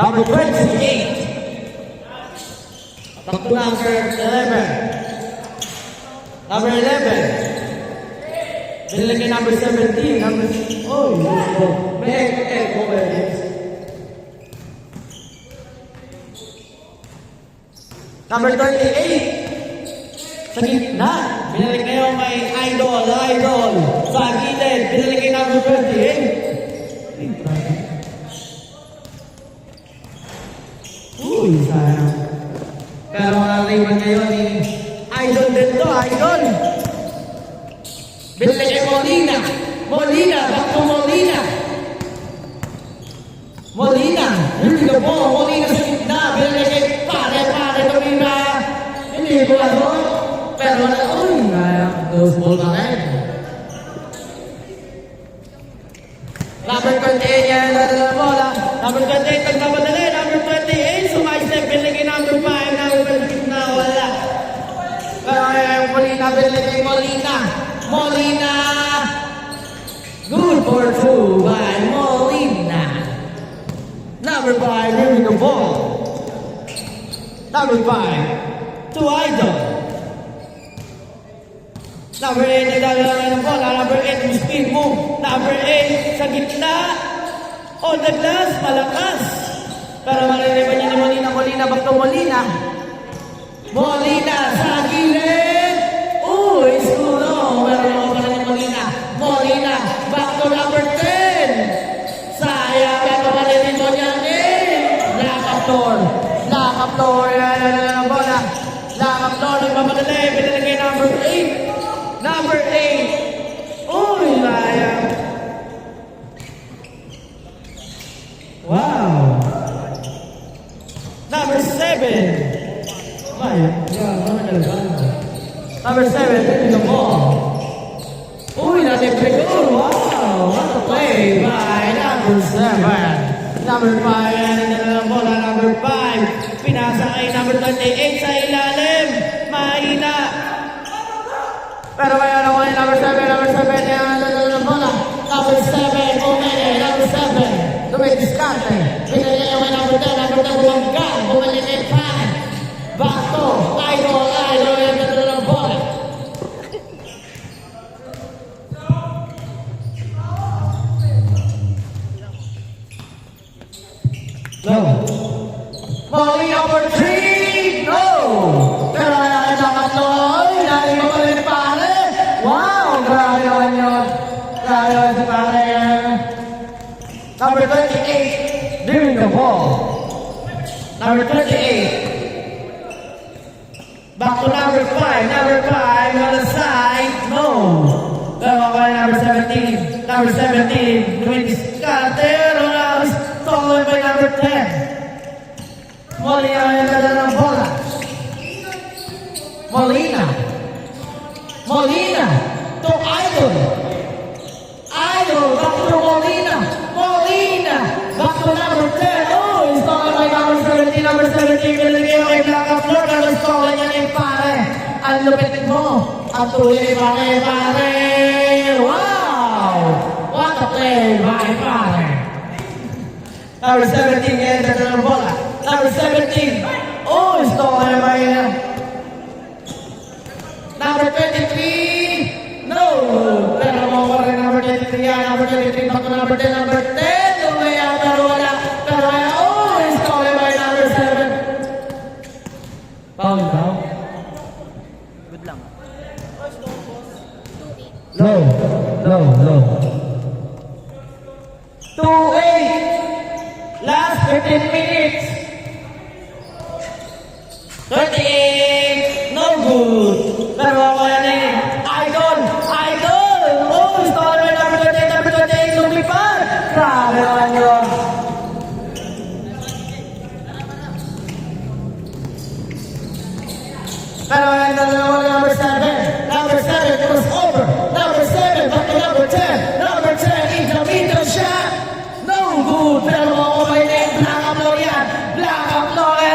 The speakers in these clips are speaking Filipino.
Number 28. Back to number 11. Number 11. Binilagay number 17. Number... Oh, Number 38. Sa gitna. Binilagay yung may idol. Sa gilid. Binilagay number 28. Uy, sayang. Pero malaliman ngayon idol din to, idol. Binilagay Molina. Back to Molina. Here we go po. Molina sa gitna. Binilagay pare, tumira. Hindi ko alam. Pero those ball na rin. Number 28 yan, na bola. Number 28, nagpapadali. Number 28, sumaystep. Binilagay number 5. Number 5 na wala. Pero Molina, binilagay Molina. Good for 2 by Molina. Number 5, here we go ball. Number 5, to Idol. Number 8, nagdadala ng bola. Number 8, yung speed move. Number 8, sa gitna. On the glass, malakas. Pero malilipan niya ni Molina, back to Molina. Molina sa gilid. Escudo. Pero mawala ni Molina, back to number 10. Sayang, pero malilipan mo niya ni Lakap floor. Yan ang bola. Lakap floor, nagmamadali. Binilagay number 8. Number 8. Sayang. Wow. Number 7. Number 7, taking the ball. Natin Pregor. Wow. What a play by number 7. Number 5, ang bola. Number 5. Pinasa kay number 28 sa ilalim. Mahina. Pero mayroon ako yung number 7, yan ang bola. Number 7, number 7. Dumidiskarte. Pinagay ako yung number 10, bumanggang. Bumalik yung 5. Back to, idol, yan ang bola. No. Molly number 3, no. Pero ay nakatoy, nari mo pa rin pare. Wow, grabe naman yun. Grabe naman si pare. Number 28, doing the ball. Number 28. Back to number 5. Number 5 on the side, no. Pero ako number 17. Number 17, dumidiskarte. Stolen by number 10. Molina yung dala ng bola. Molina to Idol. Back to Molina. Back to number 10. Stolen by number 17. Number 17, binilagay yung kay Black Floor. Pero stolen niya ni pare. Ang lupit mo. Ang tuloy pare. Wow! What a play by pare. Number 17, yan ang bola. Number 17. Stolen by number 23. No. Pero mawala rin number 23 yan. Number 23, back to number 10. Number 10. Lumaya, pero wala. Pero stolen by number 7. Foul. Good lang. Low. 2-8. Last 15 minutes. 38. No good. Pero ako yan Idol. Stolen number 28. Lumipad. Grabe naman yun. Pero yan number 7. Number 7, it was over. Number 7, back to number 10. Number 10, intermittent shot. No good. Pero ako may Black Floor yan.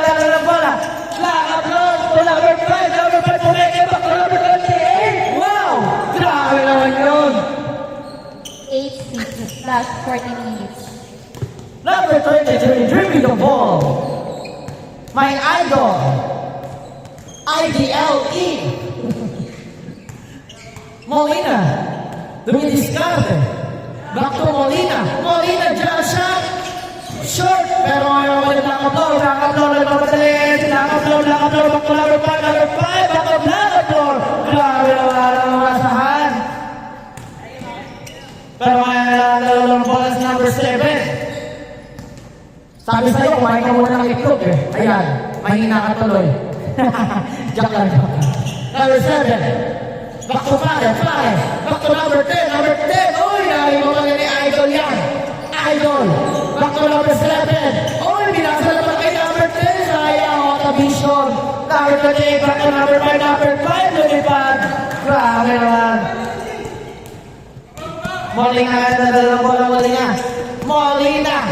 Dala ng bola. Black Floor to number 5. Number 5, pumeke back to number 28. Wow! Grabe naman yun. 8 minutes, last 40 minutes. Number 23, Dreamy the ball. My idol. IDLE. Molina. Dumidiskarte. Back to Molina. Molina, jump shot. Short. Pero ngayon ulit nakapload. Nakapload. Back to number 5. Back to nakapload. Grabe naman ang masahan. Pero ngayon nalalong bolas number 7. Sabi sa'yo, kumain ka muna ng itlog eh. Ayan, mahina ka tuloy. Joke lang. Number 7. Back to 5. Back to number 10. Uy, nari mo mga ni Idol yan. Idol. Back to number 7. Uy, binasa naman kay number 10. Sayang, Otavision. Number 28. Back to number 5. Lumipad. Grabe naman. Molina, dalawang bola Molina. Molina,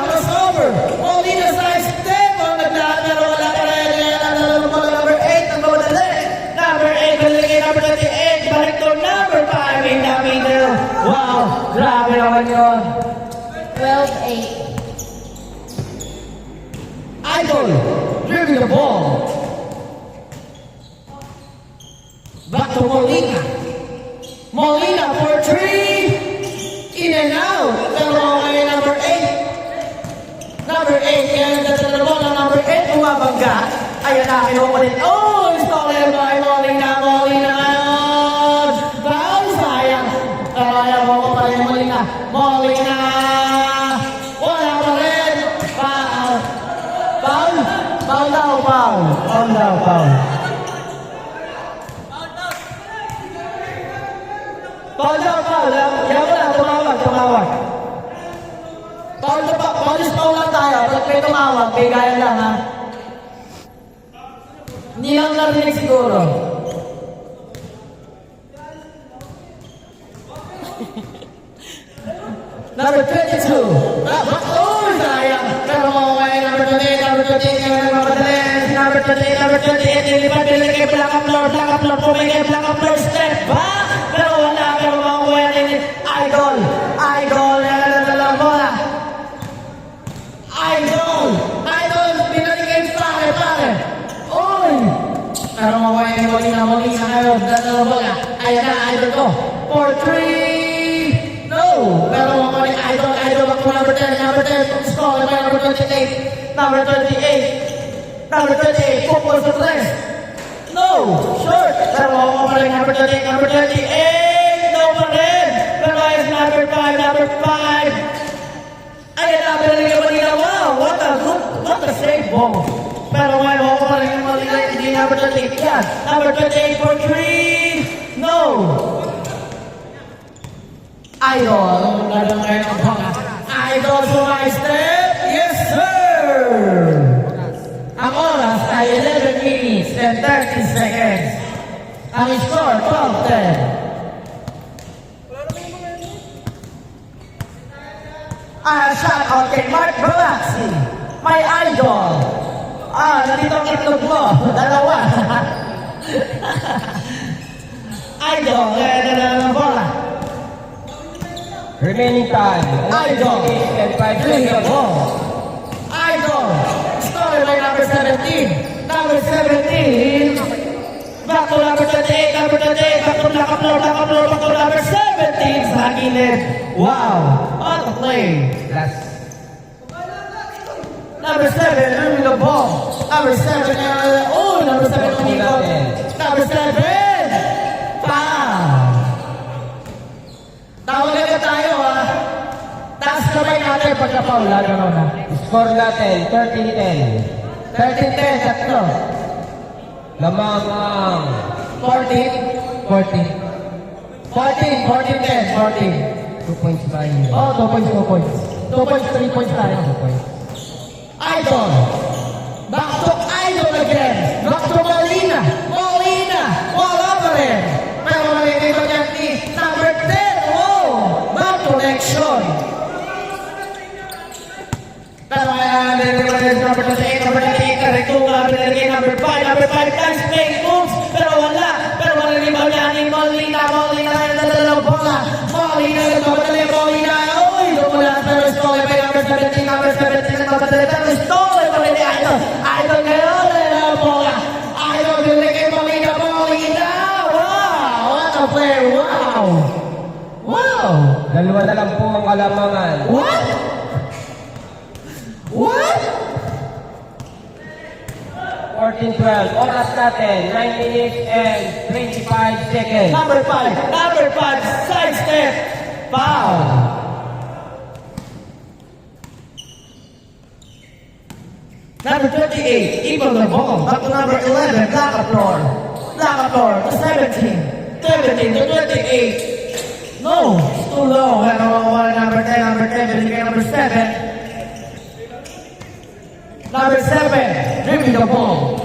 crossover. Molina size 10. Naglahat na wala pa rin. Dalawang bola number 8. Ang bawadali. Number 8. Baligay number 38. Balik to number 5. In the middle. Wow. Grabe naman yun. 12-8. Idol. Dribbling the ball. Back to Molina. Molina for 3. In and out. Pero ngayon number 8. Number 8. Kaya nagdadala na bola. Number 8. Bumabangga. Ayan na. Kinuha ulit. Oh! Stolen by Molina. Ngayon. Foul. Sayang. Pero ayaw mo pa rin Molina. Wala pa rin. Foul. Foul daw. Foul. Yan mo na, tumawag. Foul lang tayo. Pag may tumawag, bigayan lang ha. Hindi lang narinig siguro. Number 22. Oh, sayang. Pero ngayon, number 28, number 28, nilipat, niligay, black up floor, pumigay, black up floor, step back. Pero wala, pero makuha rin, idol, nalala bola. Idol, binaligay, pare. Uy! Pero makuha rin, Molina ngayon, nalala bola. Ayan na, idol ko. 4-3. No! Pero makuha rin, idol, back to number 10, score by number 28. Number 28, focus to 3. No! Short! Pero makuha pa rin, number 38, no pa rin! Pero ayos, number 5. Ayan na, pinalagay pa nila, wow! What a save ball! Pero ngayon, makuha pa rin yung Molina, hindi number 38 yan. Number 28 for 3. No! Idol! Ngayon ang bola. Idol to my step! Yes, sir! Ang oras ay 11 minutes and 30 seconds. Ang score, 12-10. Shout out kay Mark Balaxi, my idol. Nandito ang itlog mo. Dalawa. Idol, dalawang bola. Remaining time. Idol. And 5 Dribble the seconds. ball. Idol. Story by number 17. Number 17. Back to number 28. Back to back to number 17. Sa gilid. Wow. What a play. Last. Number 7. Dribbling the ball. Number 7. Number 7. Unikot. Number 7. Foul. Tawag na tayo ha. Taas kamay natin pagka-foul. Lalo na. Score natin, 13-10. 13-10, tatlo. Lamang ang 14. 14. 14-10. 2 points tayo. Oh, 2 points, 2 points. 2 points, 3 points tayo. 2 points. Idol. Back to Idol again. Back to Molina. Wala pa rin. Pero malilipat niya ni number 10. Wow. Back connection. Pero kaya number 28, number 5 times make moves. Pero wala nalimaw niya ni Molina. Dalawang bola. Molina. Uy, lumula. Pero story by number 17. magpapatalitan ng stole pa rin ni Idol. Idol ngayon, Idol, binili kay Molina. Wow! What a player! Wow! Wow! Dalawa na lang po ang kalamangan. What? What? 14-12. Oras natin, 9 minutes and 25 seconds. Number 5, sidestep, foul. Number 28, equal the ball. Back to number 11, Black floor to 17 to 28. No, it's too low. Number 10, binigay number 7. Number 7, dribbling the ball.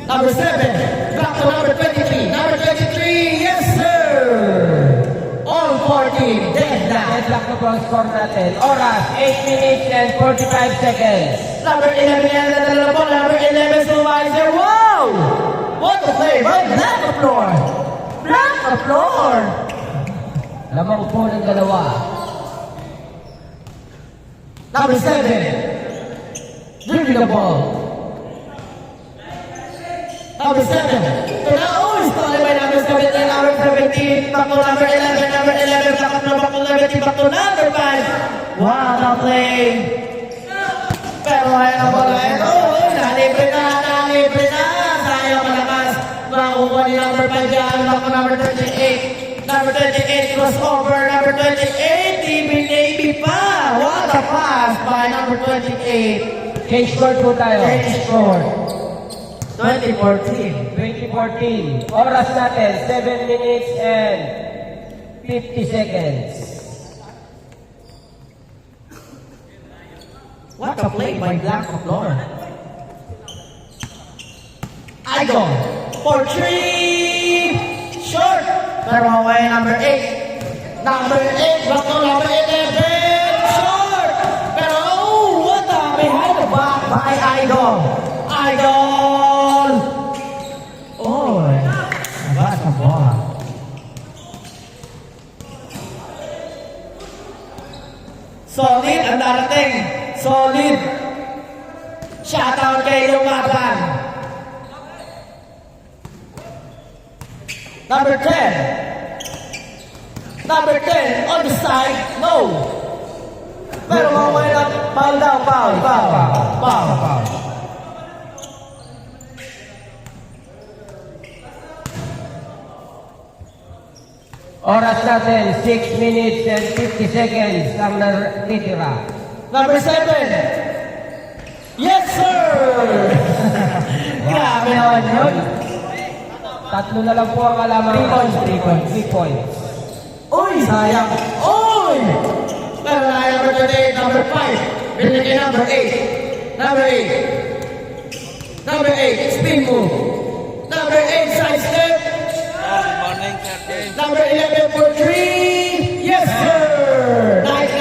Number 7, back to number 23. Number 23, yes sir! All 14, deadlock. Deadlock na po ang score natin. Oras, 8 minutes and 45 seconds. Number 11, yan na dala po. Number 11, supervisor. Wow! What a play by Black floor. Black floor. Lamang po ng dalawa. Number 7, dribbling the ball. Number 7, it's stolen by number 17, number 17, back to number 11, back to 11, back to number 5. Wow, the play. Pero ngayon ang bola ito, nalibre na. Sayang malakas. Makukuha ni number 5 yan, back to number 38. Number 28, crossover. Number 28, Navy pa. What a pass by number 28. Change score po tayo. Change score. 2014. 2014. Oras natin, 7 minutes and 50 seconds. What a play by Black floor. Idol for 3. Short. Pero away number 8. Number 8. Back to number 11. Short. Pero what a behind the back by Idol. Idol. Oh. Nabas ang bola. Solid ang darating. Solid. Shoutout kay Lumaban. Number 10. Number 10 on the side. No. Pero mamaya na. Foul daw. Foul. Oras natin, 6 minutes and 50 seconds ang natitira. Number 7. Yes, sir! Grabe naman yun. Tatlo na lang po ang kalamangan. 3 points. 3 points. Uy, sayang. Uy! Pero na number 38, number 5. Binigay number 8. Number 8, spin move. Number 8, side step. Number 11 for 3. Yes, sir! Night.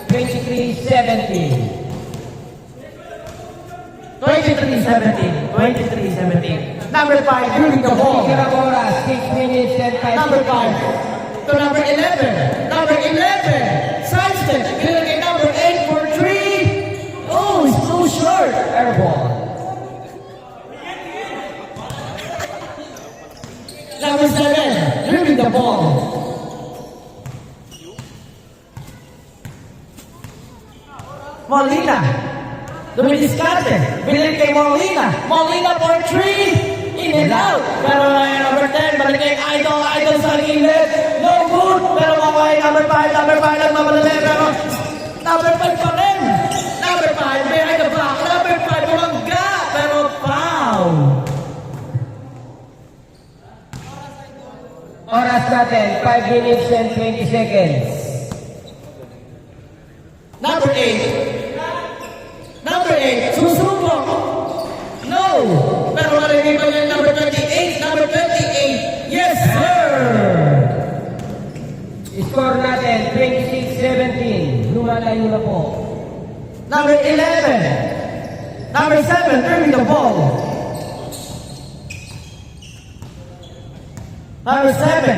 23-17. 23-17. Number 5, dribbling the ball. Natitira oras, 6 minutes and 5 Number seconds. 5 to number 11. Number 11. Side step. Binigay number 8 for 3. Oh, it's too short. Airball. Number 7. Dribbling the ball. Molina. Dumidiskarte. Binigay kay Molina. Molina for 3. In and out. Pero number 10. Balik kay Idol. Idol sa gilid. No good. Pero makaway number 5. Number 5 lang mamalali. Pero number 5 pa rin. Number 5. Behind the block. Number 5. Bumangga. Pero foul. Oras natin, 5 minutes and 20 seconds. Number 8. Number 8. Susubok. No. Pero narinig pa niya number 28. Number 28. Yes, sir. Score natin, 26-17. Lumalayo na po. Number 11. Number 7. Dribbling the ball. Number 7.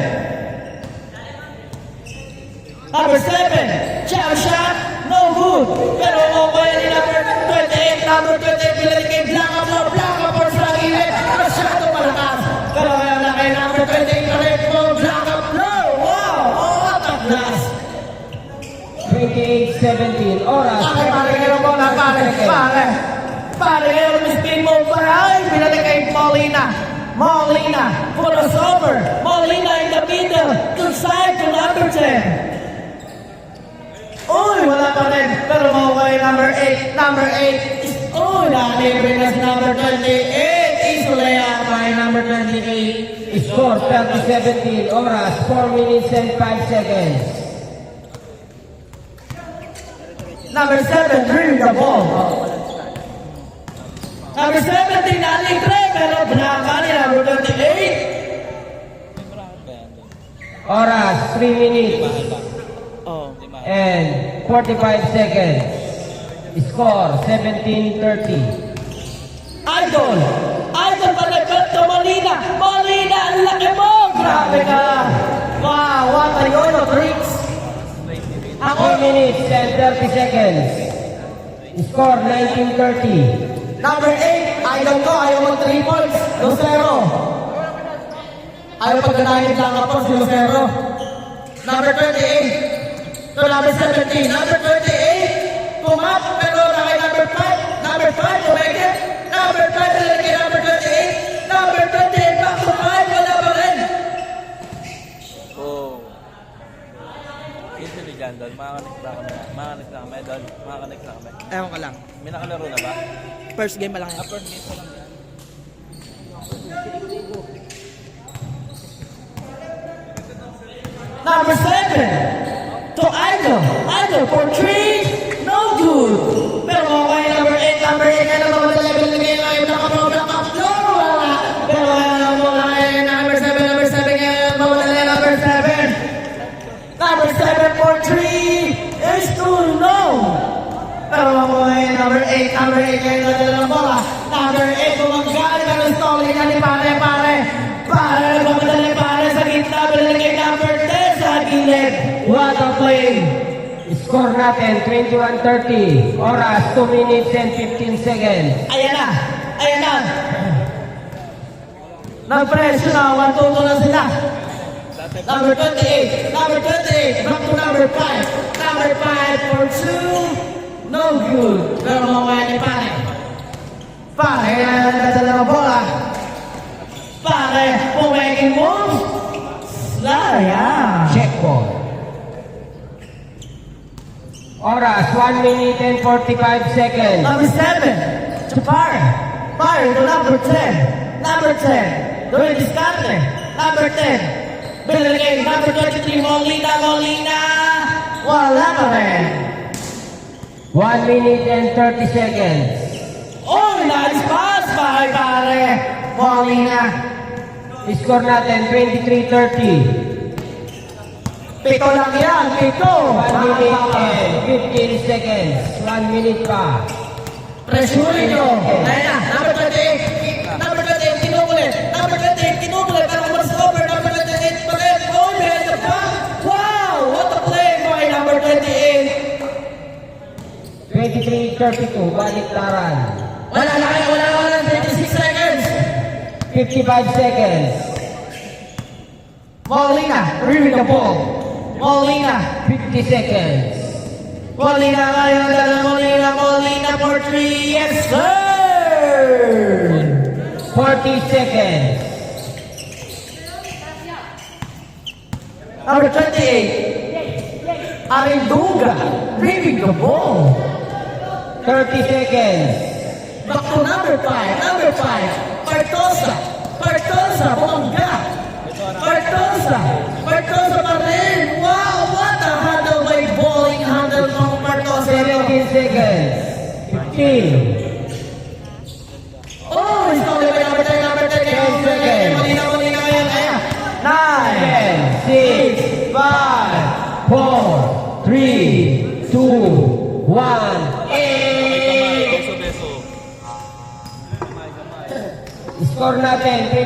Number 7, jab shot, no good. Pero okay ni number 28, pinalik kay Blanca Flor sa gilid. Masyado malakas. Pero kaya na kay number 28, correct mo, Blanca Flor. Wow, what a blast. 28-17. Oras. Pare kayo mo na, pare kayo miskin mo, pare. Pinalik kay Molina, for the over. Molina in the middle, to side to number 10. Uy, wala pa rin. Pero mawaway number 8. Uy, nalibre na si number 28. Isolea by number 28. Score 30-17. Oras 4 minutes and 5 seconds. Number 7, drill the ball. Number 17, nalibre. Pero Blanca ni number 28. Oras 3 minutes and 45 seconds. Score 17-30. Idol balik to Molina, ang laki mo! Grabe ka! Wow, what a yolo tricks! 4 minutes and 30 seconds. Score 19-30. Number 8, idol ko, ayaw mag 3 points, Lucero. Ayaw pagkanahin lang ako si Lucero. Number 28, to number 17, number 28, pumap, pero nakay number 5, umekit. Number 5, lalagay number 28, number 28, back to 5, wala pa rin. Oh. Easily dyan doon. Makakanik na kami doon. Makakanik na kami. Ewan ko lang. May nakalaro na ba? First game pa lang yan. First game pa lang yan. Number 7, to Idol for 3, no good. Pero okay, number 8, kaya naman level na ngayon ay Blanca Flor, wala. Pero kaya naman ay number 7, kaya naman number 7. Number 7 for 3 is too low. Pero okay, number 8, kaya naman bola. Number 8, bumanggali ka ng stalling na ni pare. Pare, nagmamadali pare sa gitna, binigay number 10 sa gilid. What a play! Score natin 21-30. Oras 2 minutes and 15 seconds. Ayan na. Nag-pressure na, 1-2 na sila. Number 28, back to number 5. Number 5 for 2, no good. Pero mawaya ni pare. Pare, nagdadala ng bola. Pare, making moves. Slaya. Check ball. Oras 1 minute and 45 seconds. Number 7, to Pare to number 10. Number 10, Doy Discarte. Number 10, Billigay. Number 23, Molina. Wala pa rin. 1 minute and 30 seconds. Oh, nice pass by Pare. Molina. Score natin 23-30. Pito lang yan, pito. 1 minute and 15 seconds. 1 minute pa. Pressure nyo. Ayan na, number 28, kinukulit. Pero umalis over, number 28 pa rin. Oh, behind the back. Wow, what a play by number 28. 23-32. Baliktaran. Wala na, 26 seconds. 55 seconds. Molina, reading the ball. 50 seconds. Molina ngayon, Molina for 3. Yes, sir! 40 seconds. Number 28, Arinduga, reading the ball. 30 seconds. Back to number 5, Bartosa, bumangga. Bartosa pa rin. Wow, what a handle by bowling handle ng Bartosa. 17 seconds. 15. Oh, it's only by number 10. 10 seconds. Molina ngayon. 9, 10, 6, 5, 4, 3, 2, 1. Beso. Score natin